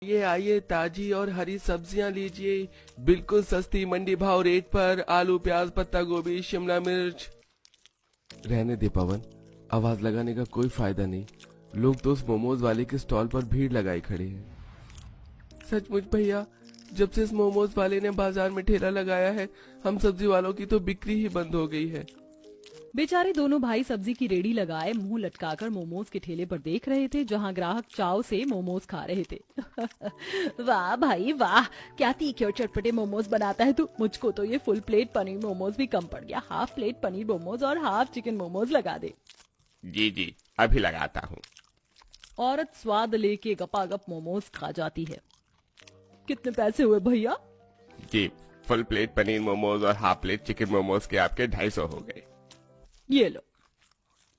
ये आइए ताजी और हरी सब्जियां लीजिए, बिल्कुल सस्ती मंडी भाव रेट पर। आलू, प्याज, पत्ता गोभी, शिमला मिर्च। रहने दे पवन, आवाज लगाने का कोई फायदा नहीं। लोग तो उस मोमोज वाले के स्टॉल पर भीड़ लगाए खड़े हैं। सचमुच भैया, जब से इस मोमोज वाले ने बाजार में ठेला लगाया है, हम सब्जी वालों की तो बिक्री ही बंद हो गई है। बेचारे दोनों भाई सब्जी की रेडी लगाए मुंह लटकाकर मोमोज के ठेले पर देख रहे थे, जहां ग्राहक चाव से मोमोज खा रहे थे। वाह भाई वाह, क्या तीखे और चटपटे मोमोज बनाता है तू। मुझको तो ये फुल प्लेट पनीर मोमोज भी कम पड़ गया। हाफ प्लेट पनीर मोमोज और हाफ चिकन मोमोज लगा दे। जी जी, अभी लगाता हूँ। औरत स्वाद लेके गपागप मोमोज खा जाती है। कितने पैसे हुए भैया? जी, फुल प्लेट पनीर मोमोज और हाफ प्लेट चिकन मोमोज के आपके 250 हो गए। ये लो।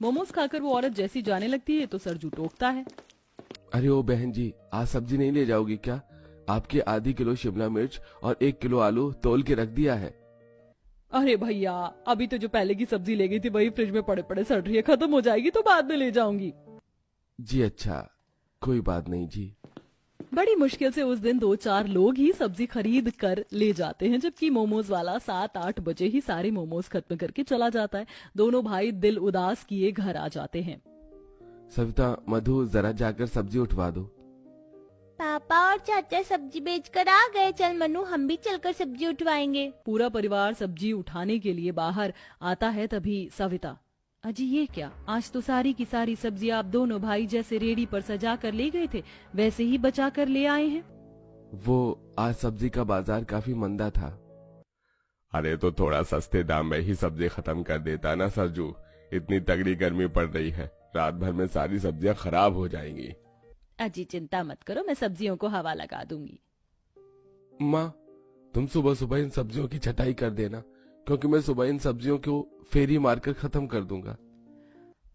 मोमोज खाकर वो औरत जैसी जाने लगती है तो सरजू टोकता है। अरे ओ बहन जी, आज सब्जी नहीं ले जाओगी क्या? आपके आधी किलो शिमला मिर्च और 1 किलो आलू तोल के रख दिया है। अरे भैया, अभी तो जो पहले की सब्जी ले गई थी वही फ्रिज में पड़े पड़े सड़ रही है। खत्म हो जाएगी तो बाद में ले जाऊंगी। जी अच्छा, कोई बात नहीं जी। बड़ी मुश्किल से उस दिन 2-4 लोग ही सब्जी खरीद कर ले जाते हैं, जबकि मोमोज वाला 7-8 बजे ही सारे मोमोज खत्म करके चला जाता है। दोनों भाई दिल उदास किए घर आ जाते हैं। सविता, मधु, जरा जाकर सब्जी उठवा दो। पापा और चाचा सब्जी बेचकर आ गए। चल मनु, हम भी चलकर सब्जी उठवाएंगे। पूरा परिवार सब्जी उठाने के लिए बाहर आता है, तभी सविता, अजी ये क्या, आज तो सारी की सारी सब्जी आप दोनों भाई जैसे रेडी पर सजा कर ले गए थे वैसे ही बचा कर ले आए हैं। वो आज सब्जी का बाजार काफी मंदा था। अरे तो थोड़ा सस्ते दाम में ही सब्जी खत्म कर देता ना सरजू। इतनी तगड़ी गर्मी पड़ रही है, रात भर में सारी सब्जियां खराब हो जाएंगी। अजी चिंता मत करो, मैं सब्जियों को हवा लगा दूंगी। माँ, तुम सुबह सुबह इन सब्जियों की छटाई कर देना, क्योंकि मैं सुबह इन सब्जियों को फेरी मारकर खत्म कर दूंगा।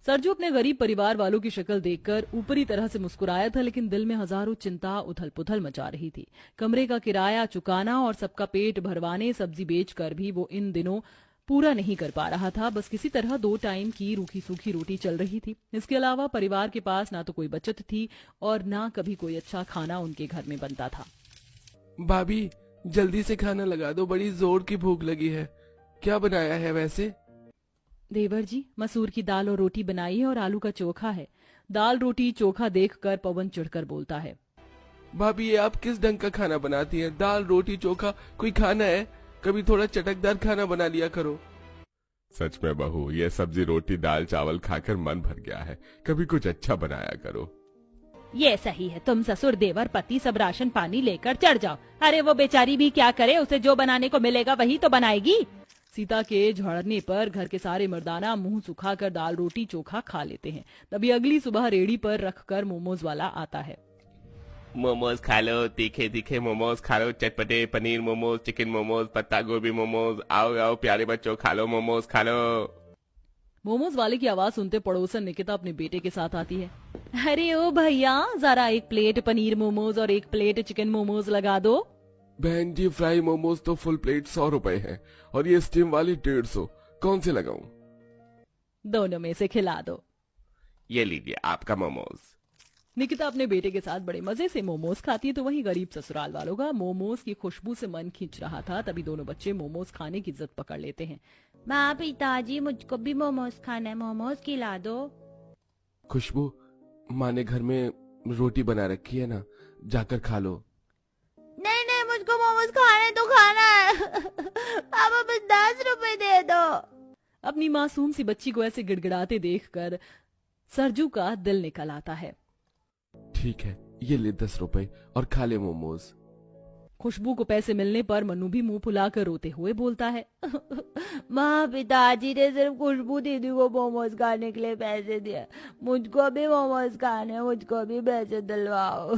सरजू अपने गरीब परिवार वालों की शक्ल देखकर ऊपरी तरह से मुस्कुराया था, लेकिन दिल में हजारों चिंता उथल पुथल मचा रही थी। कमरे का किराया चुकाना और सबका पेट भरवाने सब्जी बेचकर भी वो इन दिनों पूरा नहीं कर पा रहा था। बस किसी तरह 2 टाइम की रूखी सूखी रोटी चल रही थी। इसके अलावा परिवार के पास ना तो कोई बचत थी और ना कभी कोई अच्छा खाना उनके घर में बनता था। भाभी, जल्दी से खाना लगा दो, बड़ी जोर की भूख लगी है। क्या बनाया है वैसे? देवर जी, मसूर की दाल और रोटी बनाई है और आलू का चोखा है। दाल रोटी चोखा देखकर पवन चिढ़कर बोलता है, भाभी ये आप किस ढंग का खाना बनाती हैं? दाल रोटी चोखा कोई खाना है? कभी थोड़ा चटकदार खाना बना लिया करो। सच में बहू, ये सब्जी रोटी दाल चावल खाकर मन भर गया है। कभी कुछ अच्छा बनाया करो। ये सही है, तुम ससुर देवर पति सब राशन पानी लेकर चढ़ जाओ। अरे वो बेचारी भी क्या करे, उसे जो बनाने को मिलेगा वही तो बनाएगी। सीता के झड़ने पर घर के सारे मर्दाना मुंह सुखाकर दाल रोटी चोखा खा लेते हैं। तभी अगली सुबह रेडी पर रखकर मोमोज वाला आता है। मोमोज खा लो, तीखे तीखे मोमोज खा लो, चटपटे पनीर मोमोज, चिकन मोमोज, पत्ता गोभी मोमोज। आओ आओ प्यारे बच्चों, खा लो मोमोज खा लो। मोमोज वाले की आवाज सुनते पड़ोसन निकिता अपने बेटे के साथ आती है। अरे ओ भैया, जरा 1 प्लेट पनीर मोमोज और 1 प्लेट चिकन मोमोज लगा दो। बहन जी, फ्राई मोमोज तो फुल प्लेट 100 रुपए है और ये स्टीम वाली 150। कौन से लगाऊं? दोनों में से खिला दो। ये लीजिए आपका मोमोज। निकिता अपने बेटे के साथ बड़े मजे से मोमोज खाती है तो वहीं गरीब ससुराल वालों का मोमोज की खुशबू से मन खींच रहा था। तभी दोनों बच्चे मोमोज खाने की जिद पकड़ लेते हैं। माँ, पिताजी मुझको भी मोमोज खाना है, मोमोज खिला दो। खुशबू, माँ ने घर में रोटी बना रखी है ना, जाकर खा लो। नहीं नहीं, मुझको मोमोज खाना है तो खाना है। पापा बस 10 रुपए दे दो। अपनी मासूम सी बच्ची को ऐसे गिड़गिड़ाते देखकर सरजू का दिल निकल आता है। ठीक है, ये ले 10 रुपए और खा ले मोमोज। खुशबू को पैसे मिलने पर मन्नू भी मुंह फुलाकर रोते हुए बोलता है, माँ, पिताजी ने सिर्फ खुशबू दीदी को मोमोज खाने के लिए पैसे दिए। मुझको भी मोमोज खाने, मुझको भी पैसे दिलवाओ।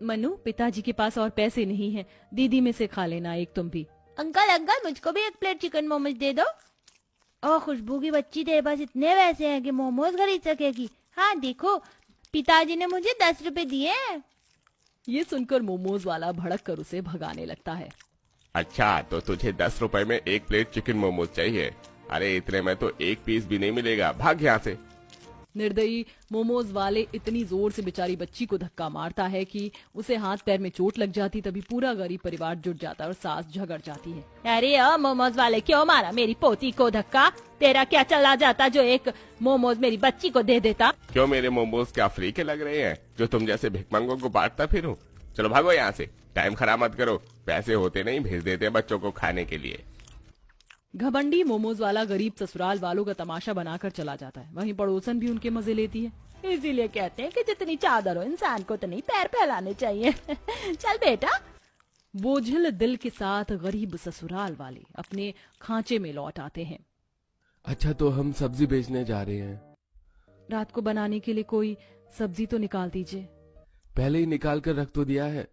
मन्नू, पिताजी के पास और पैसे नहीं हैं, दीदी में से खा लेना एक तुम भी। अंकल अंकल, मुझको भी 1 प्लेट चिकन मोमोज दे दो। और खुशबू की बच्ची, तेरे पास इतने पैसे हैं कि मोमोज खरीद सकेगी। हाँ देखो, पिताजी ने मुझे 10 रुपए दिए हैं। ये सुनकर मोमोज वाला भड़क कर उसे भगाने लगता है। अच्छा, तो तुझे 10 रुपए में 1 प्लेट चिकन मोमोज चाहिए? अरे इतने में तो 1 पीस भी नहीं मिलेगा, भाग यहाँ से। निर्दयी मोमोज वाले इतनी जोर से बेचारी बच्ची को धक्का मारता है कि उसे हाथ पैर में चोट लग जाती। तभी पूरा गरीब परिवार जुट जाता है और सास झगड़ जाती है। अरे मोमोज वाले, क्यों मारा मेरी पोती को धक्का? तेरा क्या चला जाता जो एक मोमोज मेरी बच्ची को दे देता? क्यों मेरे मोमोज क्या फ्री के लग रहे हैं जो तुम जैसे भिखमंगों को बांटता फिरूं? चलो भागो यहाँ से, टाइम खराब मत करो। पैसे होते नहीं भेज देते बच्चों को खाने के लिए। घमंडी मोमोज वाला गरीब ससुराल वालों का तमाशा बनाकर चला जाता है। वहीं पड़ोसन भी उनके मजे लेती है। इसीलिए कहते हैं कि जितनी चादर हो इंसान को उतनी पैर फैलाने चाहिए। चल बेटा। बोझिल दिल के साथ गरीब ससुराल वाले अपने खांचे में लौट आते हैं। अच्छा, तो हम सब्जी बेचने जा रहे हैं। रात को बनाने के लिए कोई सब्जी तो निकाल दीजिए। पहले ही निकाल कर रख तो दिया है।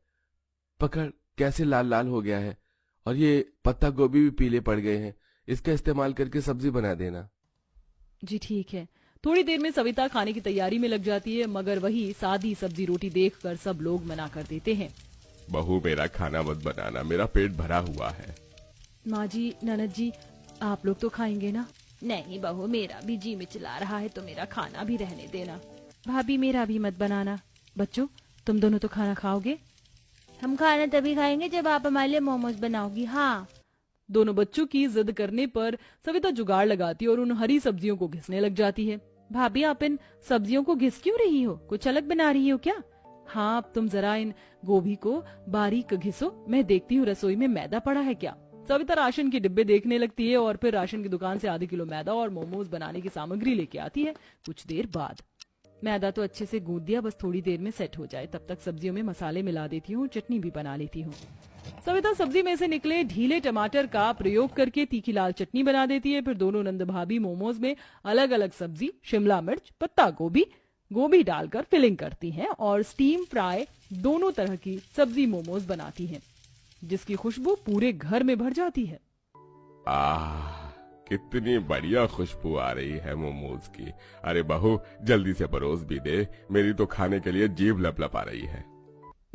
पकड़, कैसे लाल लाल हो गया है। और ये पत्ता गोभी भी पीले पड़ गए हैं। इसका इस्तेमाल करके सब्जी बना देना। जी ठीक है। थोड़ी देर में सविता खाने की तैयारी में लग जाती है, मगर वही सादी सब्जी रोटी देखकर सब लोग मना कर देते हैं। बहू मेरा खाना मत बनाना, मेरा पेट भरा हुआ है। माँ जी, ननद जी, आप लोग तो खाएंगे ना? नहीं बहू, मेरा भी जी मिचला रहा है तो मेरा खाना भी रहने देना। भाभी, मेरा भी मत बनाना। बच्चों, तुम दोनों तो खाना खाओगे? हम खाना तभी खाएंगे जब आप हमारे लिए मोमोज बनाओगी। हाँ। दोनों बच्चों की जिद करने पर सविता जुगाड़ लगाती है और उन हरी सब्जियों को घिसने लग जाती है। भाभी, आप इन सब्जियों को घिस क्यों रही हो? कुछ अलग बना रही हो क्या? हाँ, अब तुम जरा इन गोभी को बारीक घिसो। मैं देखती हूँ रसोई में मैदा पड़ा है क्या। सविता राशन के डिब्बे देखने लगती है और फिर राशन की दुकान से आधे किलो मैदा और मोमोज बनाने की सामग्री लेके आती है। कुछ देर बाद मैदा तो अच्छे से गूंद दिया, बस थोड़ी देर में सेट हो जाए। तब तक सब्जियों में मसाले मिला देती हूँ, चटनी भी बना लेती हूँ। सविता सब्जी में से निकले ढीले टमाटर का प्रयोग करके तीखी लाल चटनी बना देती है। फिर दोनों नंद भाभी मोमोज में अलग अलग सब्जी, शिमला मिर्च, पत्ता गोभी डालकर फिलिंग करती हैं और स्टीम फ्राई दोनों तरह की सब्जी मोमोज बनाती हैं, जिसकी खुशबू पूरे घर में भर जाती है। आह, कितनी बढ़िया खुशबू आ रही है मोमोज की। अरे बहू, जल्दी से परोस भी दे, मेरी तो खाने के लिए जीभ लपलपा रही है।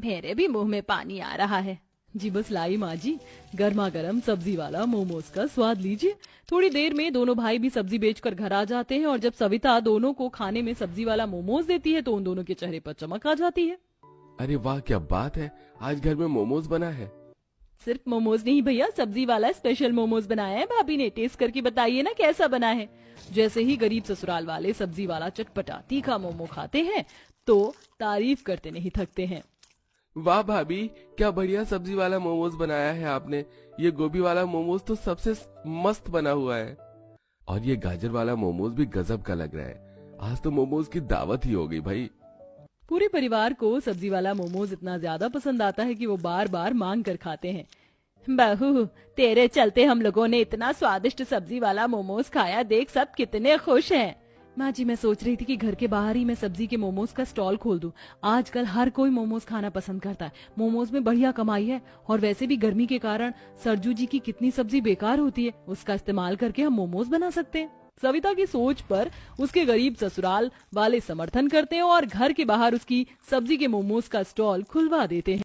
मेरे भी मुंह में पानी आ रहा है। जी बस लाई माँ जी, गर्मा गर्म सब्जी वाला मोमोज का स्वाद लीजिए। थोड़ी देर में दोनों भाई भी सब्जी बेचकर घर आ जाते हैं और जब सविता दोनों को खाने में सब्जी वाला मोमोज देती है तो उन दोनों के चेहरे पर चमक आ जाती है। अरे वाह, क्या बात है, आज घर में मोमोज बना है। सिर्फ मोमोज नहीं भैया, सब्जी वाला स्पेशल मोमोज बनाया है भाभी ने। टेस्ट करके बताइए ना कैसा बना है। जैसे ही गरीब ससुराल वाले सब्जी वाला चटपटा तीखा मोमो खाते हैं तो तारीफ करते नहीं थकते हैं। वाह भाभी, क्या बढ़िया सब्जी वाला मोमोज बनाया है आपने। ये गोभी वाला मोमोज तो सबसे मस्त बना हुआ है और ये गाजर वाला मोमोज भी गजब का लग रहा है। आज तो मोमोज की दावत ही हो गई भाई। पूरे परिवार को सब्जी वाला मोमोज इतना ज्यादा पसंद आता है कि वो बार बार मांग कर खाते हैं। बहू, तेरे चलते हम लोगों ने इतना स्वादिष्ट सब्जी वाला मोमोज खाया, देख सब कितने खुश हैं। माँ जी, मैं सोच रही थी कि घर के बाहर ही मैं सब्जी के मोमोज का स्टॉल खोल दूं। आजकल हर कोई मोमोज खाना पसंद करता है। मोमोज में बढ़िया कमाई है और वैसे भी गर्मी के कारण सरजू जी की कितनी सब्जी बेकार होती है, उसका इस्तेमाल करके हम मोमोज बना सकते हैं। सविता की सोच पर उसके गरीब ससुराल वाले समर्थन करते हैं और घर के बाहर उसकी सब्जी के मोमोज का स्टॉल खुलवा देते हैं।